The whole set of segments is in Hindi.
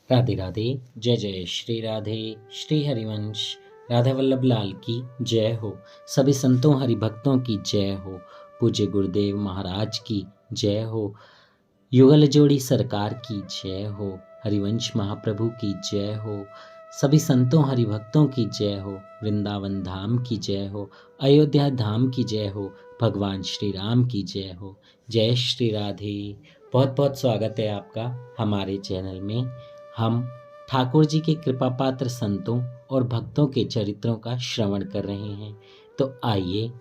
राधे राधे। जय जय श्री राधे। श्री हरिवंश राधा वल्लभ लाल की जय हो। सभी संतों हरि भक्तों की जय हो। पूज्य गुरुदेव महाराज की जय हो। युगल जोड़ी सरकार की जय हो। हरिवंश महाप्रभु की जय हो। सभी संतों हरि भक्तों की जय हो। वृंदावन धाम की जय हो। अयोध्या धाम की जय हो। भगवान श्री राम की जय हो। जय श्री राधे। बहुत बहुत स्वागत है आपका हमारे चैनल में। हम ठाकुर जी के कृपा पात्र संतों और भक्तों के चरित्रों का श्रवण कर रहे हैं। तो आइए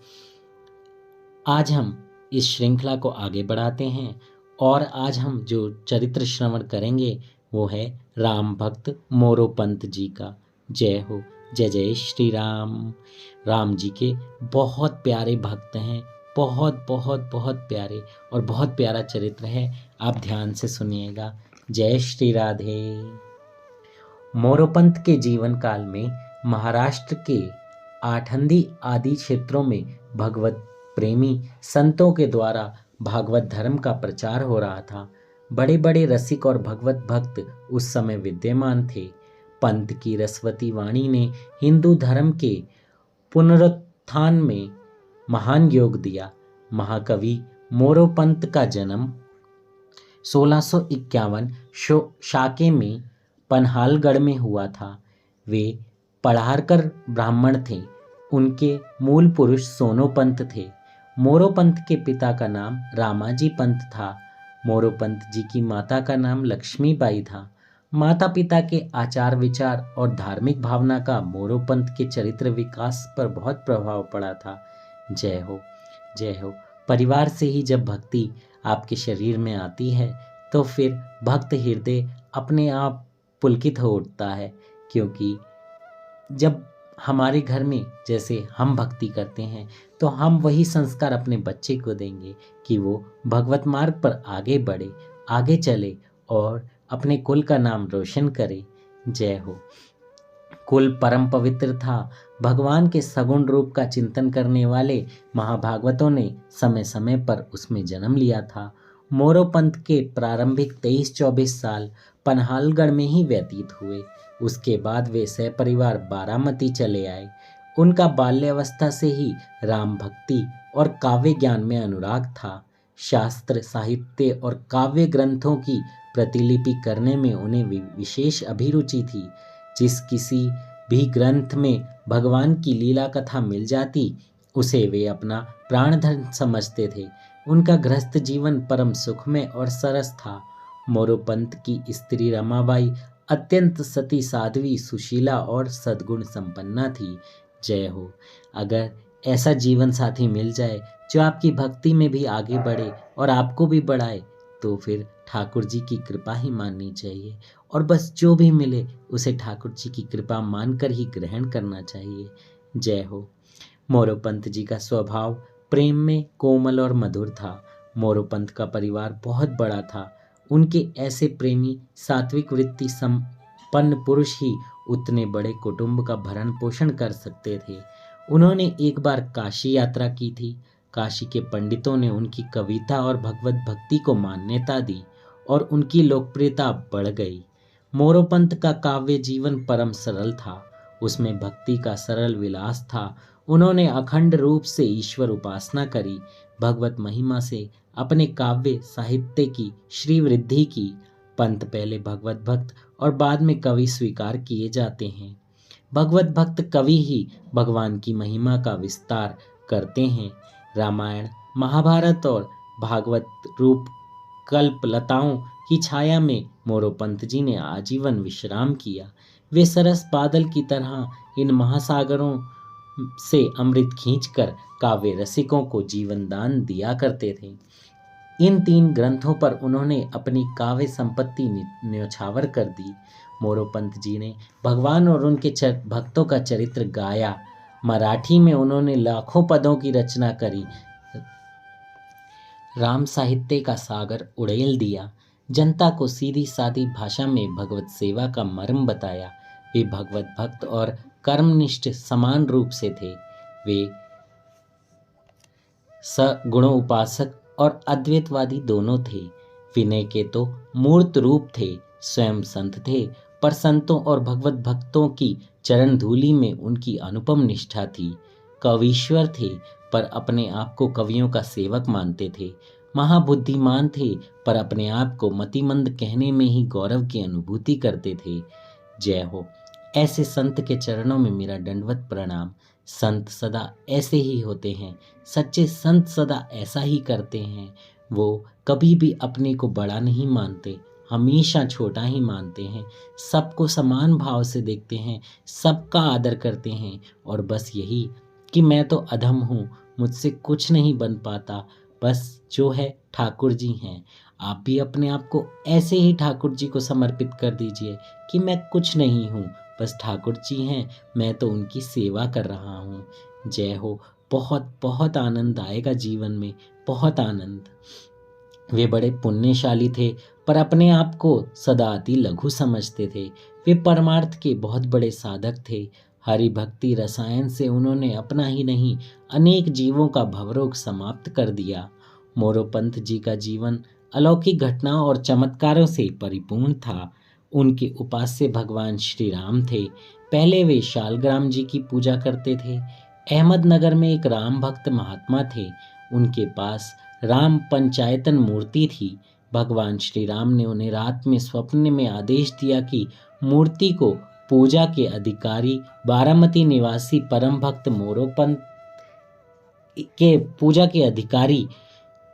आज हम इस श्रृंखला को आगे बढ़ाते हैं और आज हम जो चरित्र श्रवण करेंगे वो है राम भक्त मोरोपंत जी का। जय हो। जय जय श्री राम। राम जी के बहुत प्यारे भक्त हैं। बहुत बहुत बहुत प्यारे और बहुत प्यारा चरित्र है। आप ध्यान से सुनिएगा। जय श्री राधे। मोरोपंत के जीवन काल में महाराष्ट्र के आठंदी आदि क्षेत्रों में भगवत प्रेमी संतों के द्वारा भागवत धर्म का प्रचार हो रहा था। बड़े बड़े रसिक और भगवत भक्त उस समय विद्यमान थे। पंत की रसवती वाणी ने हिंदू धर्म के पुनरुत्थान में महान योग दिया। महाकवि मोरोपंत का जन्म 1651 शाके में पनहालगढ़ में हुआ था। वे पढ़ारकर ब्राह्मण थे। उनके मूल पुरुष सोनोपंत थे। मोरोपंत के पिता का नाम रामाजी पंत था। मोरोपंत जी की माता का नाम लक्ष्मीबाई था। माता पिता के आचार विचार और धार्मिक भावना का मोरोपंत के चरित्र विकास पर बहुत प्रभाव पड़ा था। जय हो। जय हो। परिवार से ही जब भक्ति आपके शरीर में आती है तो फिर भक्त हृदय अपने आप पुलकित हो उठता है, क्योंकि जब हमारे घर में जैसे हम भक्ति करते हैं तो हम वही संस्कार अपने बच्चे को देंगे कि वो भगवत मार्ग पर आगे बढ़े, आगे चले और अपने कुल का नाम रोशन करे। जय हो। कुल परम पवित्र था। भगवान के सगुण रूप का चिंतन करने वाले महाभागवतों ने समय समय पर उसमें जन्म लिया था। मोरोपंत के प्रारंभिक 23-24 साल पनहालगढ़ में ही व्यतीत हुए। उसके बाद वे सपरिवार बारामती चले आए। उनका बाल्यावस्था से ही राम भक्ति और काव्य ज्ञान में अनुराग था। शास्त्र साहित्य और काव्य ग्रंथों की प्रतिलिपि करने में उन्हें विशेष अभिरुचि थी। जिस किसी भी ग्रंथ में भगवान की लीला कथा मिल जाती उसे वे अपना प्राणधन समझते थे। उनका गृहस्थ जीवन परम सुखमय और सरस था। मोरोपंत की स्त्री रमाबाई अत्यंत सती साध्वी सुशीला और सद्गुण संपन्ना थी। जय हो। अगर ऐसा जीवन साथी मिल जाए जो आपकी भक्ति में भी आगे बढ़े और आपको भी बढ़ाए तो फिर ठाकुर जी की कृपा ही माननी चाहिए और बस जो भी मिले उसे ठाकुर जी की कृपा मानकर ही ग्रहण करना चाहिए। जय हो। मोरोपंत जी का स्वभाव प्रेम में कोमल और मधुर था। मोरोपंत का परिवार बहुत बड़ा था। उनके ऐसे प्रेमी सात्विक वृत्ति संपन्न पुरुष ही उतने बड़े कुटुंब का भरण पोषण कर सकते थे। उन्होंने एक बार काशी यात्रा की थी। काशी के पंडितों ने उनकी कविता और भगवत भक्ति को मान्यता दी और उनकी लोकप्रियता बढ़ गई। मोरोपंत का काव्य जीवन परम सरल था। उसमें भक्ति का सरल विलास था। उन्होंने अखंड रूप से ईश्वर उपासना करी। भगवत महिमा से अपने काव्य साहित्य की श्री वृद्धि की। पंत पहले भगवत भक्त और बाद में कवि स्वीकार किए जाते हैं। भगवत भक्त कवि ही भगवान की महिमा का विस्तार करते हैं। रामायण महाभारत और भागवत रूप कल्पलताओं की छाया में मोरोपंत जी ने आजीवन विश्राम किया। वे सरस बादल की तरह इन महासागरों से अमृत खींचकर काव्य रसिकों को जीवन दान दिया करते थे। इन 3 ग्रंथों पर उन्होंने अपनी काव्य संपत्ति न्यौछावर कर दी। मोरोपंत जी ने भगवान और उनके भक्तों का चरित्र गाया। मराठी में उन्होंने लाखों पदों की रचना करी। राम साहित्य का सागर उड़ेल दिया। जनता को सीधी सादी भाषा में भगवत सेवा का मर्म बताया। वे भगवत भक्त और कर्मनिष्ठ समान रूप से थे। वे सगुण उपासक और अद्वैतवादी दोनों थे। विनय के तो मूर्त रूप थे। स्वयं संत थे, पर संतों और भगवत भक्तों की चरण धूलि में उनकी अनुपम निष्ठा थी। कवीश्वर थे, पर अपने आप को कवियों का सेवक मानते थे। महाबुद्धिमान थे, पर अपने आप को मतिमंद कहने में ही गौरव की अनुभूति करते थे। जय हो। ऐसे संत के चरणों में मेरा दंडवत प्रणाम। संत सदा ऐसे ही होते हैं, सच्चे संत सदा ऐसा ही करते हैं। वो कभी भी अपने को बड़ा नहीं मानते, हमेशा छोटा ही मानते हैं। सबको समान भाव से देखते हैं, सबका आदर करते हैं, और बस यही कि मैं तो अधम हूँ, मुझसे कुछ नहीं बन पाता, बस जो है ठाकुर जी हैं। आप भी अपने आप को ऐसे ही ठाकुर जी को समर्पित कर दीजिए कि मैं कुछ नहीं हूँ, बस ठाकुर जी हैं, मैं तो उनकी सेवा कर रहा हूँ। जय हो। बहुत बहुत आनंद आएगा जीवन में, बहुत आनंद। वे बड़े पुण्यशाली थे, पर अपने आप को सदा अति लघु समझते थे। वे परमार्थ के बहुत बड़े साधक थे। हरि भक्ति रसायन से उन्होंने अपना ही नहीं, अनेक जीवों का भवरोग समाप्त कर दिया। मोरोपंत जी का जीवन अलौकिक घटनाओं और चमत्कारों से परिपूर्ण था। उनके उपास्य भगवान श्री राम थे। पहले वे शालग्राम जी की पूजा करते थे। अहमदनगर में एक राम भक्त महात्मा थे। उनके पास राम पंचायतन मूर्ति थी। भगवान श्री राम ने उन्हें रात में स्वप्न में आदेश दिया कि मूर्ति को पूजा के अधिकारी बारामती निवासी परम भक्त मोरोपंत के पूजा के अधिकारी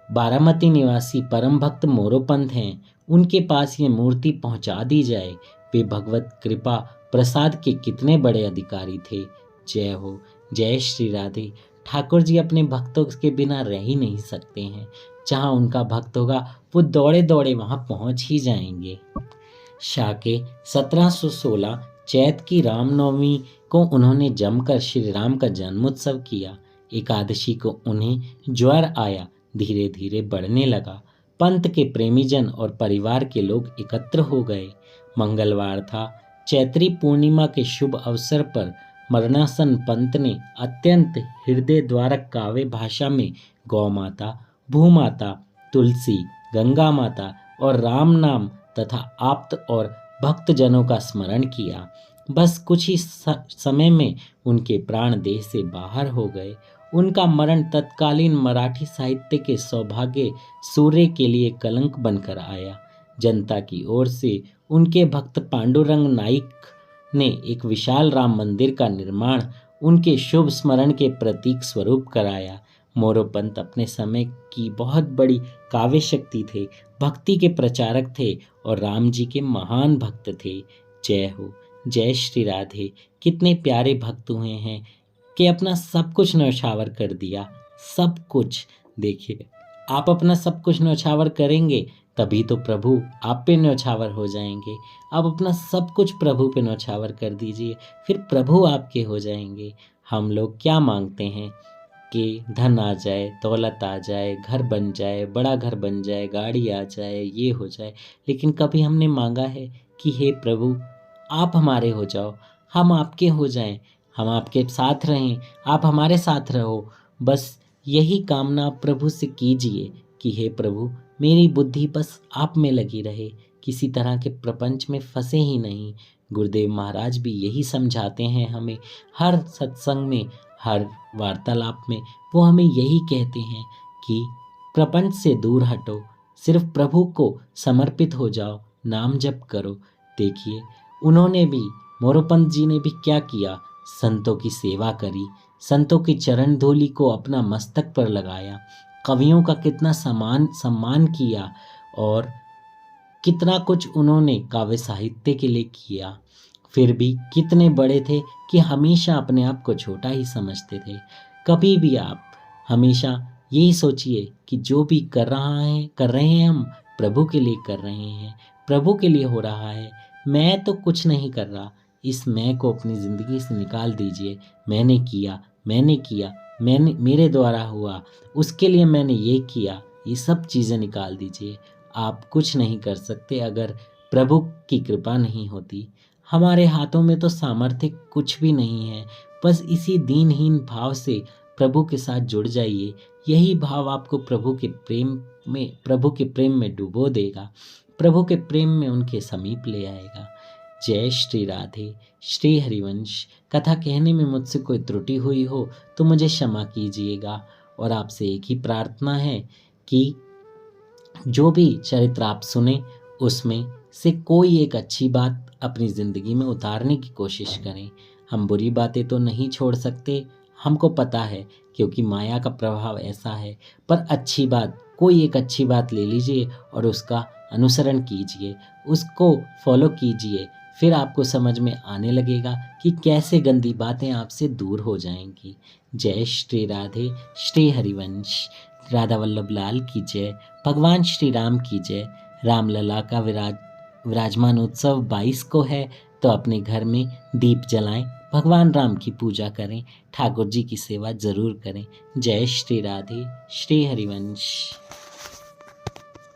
बारामती निवासी परम भक्त मोरोपंत हैं, उनके पास ये मूर्ति पहुंचा दी जाए। वे भगवत कृपा प्रसाद के कितने बड़े अधिकारी थे। जय हो। जय श्री राधे। ठाकुर जी अपने भक्तों के बिना रह ही नहीं सकते हैं। जहाँ उनका भक्त होगा वो दौड़े दौड़े वहाँ पहुँच ही जाएंगे। शाके 1716 चैत की रामनवमी को उन्होंने जमकर श्री राम का जन्मोत्सव किया। एकादशी को उन्हें ज्वर आया, धीरे धीरे बढ़ने लगा। पंत के प्रेमीजन और परिवार के लोग एकत्र हो गए। मंगलवार था। चैत्री पूर्णिमा के शुभ अवसर पर मरणासन पंत ने अत्यंत हृदय द्वारक काव्य भाषा में गौ माता, भूमाता, तुलसी, गंगा माता और राम नाम तथा आप्त और भक्तजनों का स्मरण किया। बस कुछ ही समय में उनके प्राण देह से बाहर हो गए। उनका मरण तत्कालीन मराठी साहित्य के सौभाग्य सूर्य के लिए कलंक बनकर आया। जनता की ओर से उनके भक्त पांडुरंग नाइक ने एक विशाल राम मंदिर का निर्माण उनके शुभ स्मरण के प्रतीक स्वरूप कराया। मोरोपंत अपने समय की बहुत बड़ी काव्य शक्ति थे, भक्ति के प्रचारक थे और राम जी के महान भक्त थे। जय हो। जय श्री राधे। कितने प्यारे भक्त हुए हैं कि अपना सब कुछ न्यौछावर कर दिया। सब कुछ। देखिए, आप अपना सब कुछ न्यौछावर करेंगे तभी तो प्रभु आप पे न्यौछावर हो जाएंगे। आप अपना सब कुछ प्रभु पे न्यौछावर कर दीजिए, फिर प्रभु आपके हो जाएंगे। हम लोग क्या मांगते हैं कि धन आ जाए, दौलत आ जाए, घर बन जाए, बड़ा घर बन जाए, गाड़ी आ जाए, ये हो जाए, लेकिन कभी हमने मांगा है कि हे प्रभु आप हमारे हो जाओ, हम आपके हो जाएं, हम आपके साथ रहें, आप हमारे साथ रहो। बस यही कामना प्रभु से कीजिए कि हे प्रभु मेरी बुद्धि बस आप में लगी रहे, किसी तरह के प्रपंच में फंसे ही नहीं। गुरुदेव महाराज भी यही समझाते हैं हमें, हर सत्संग में, हर वार्तालाप में वो हमें यही कहते हैं कि प्रपंच से दूर हटो, सिर्फ प्रभु को समर्पित हो जाओ, नाम जप करो। देखिए, उन्होंने भी, मोरोपंत जी ने भी क्या किया, संतों की सेवा करी, संतों की चरण धूलि को अपना मस्तक पर लगाया, कवियों का कितना सम्मान किया और कितना कुछ उन्होंने काव्य साहित्य के लिए किया। फिर भी कितने बड़े थे कि हमेशा अपने आप को छोटा ही समझते थे। कभी भी आप हमेशा यही सोचिए कि जो भी कर रहे हैं हम प्रभु के लिए कर रहे हैं, प्रभु के लिए हो रहा है। मैं तो कुछ नहीं कर रहा। इस मैं को अपनी ज़िंदगी से निकाल दीजिए। मैंने किया, मैंने मेरे द्वारा हुआ, उसके लिए मैंने ये किया, ये सब चीज़ें निकाल दीजिए। आप कुछ नहीं कर सकते अगर प्रभु की कृपा नहीं होती। हमारे हाथों में तो सामर्थ्य कुछ भी नहीं है। बस इसी दीनहीन भाव से प्रभु के साथ जुड़ जाइए। यही भाव आपको प्रभु के प्रेम में डुबो देगा। प्रभु के प्रेम में उनके समीप ले आएगा। जय श्री राधे। श्री हरिवंश। कथा कहने में मुझसे कोई त्रुटि हुई हो तो मुझे क्षमा कीजिएगा, और आपसे एक ही प्रार्थना है कि जो भी चरित्र आप सुने उसमें से कोई एक अच्छी बात अपनी ज़िंदगी में उतारने की कोशिश करें। हम बुरी बातें तो नहीं छोड़ सकते, हमको पता है, क्योंकि माया का प्रभाव ऐसा है, पर अच्छी बात, कोई एक अच्छी बात ले लीजिए और उसका अनुसरण कीजिए, उसको फॉलो कीजिए। फिर आपको समझ में आने लगेगा कि कैसे गंदी बातें आपसे दूर हो जाएंगी। जय श्री राधे। श्री हरिवंश। राधा वल्लभ लाल की जय। भगवान श्री राम की जय। रामलला का विराजमान उत्सव 22 को है, तो अपने घर में दीप जलाएं, भगवान राम की पूजा करें, ठाकुर जी की सेवा जरूर करें। जय श्री राधे। श्री हरिवंश।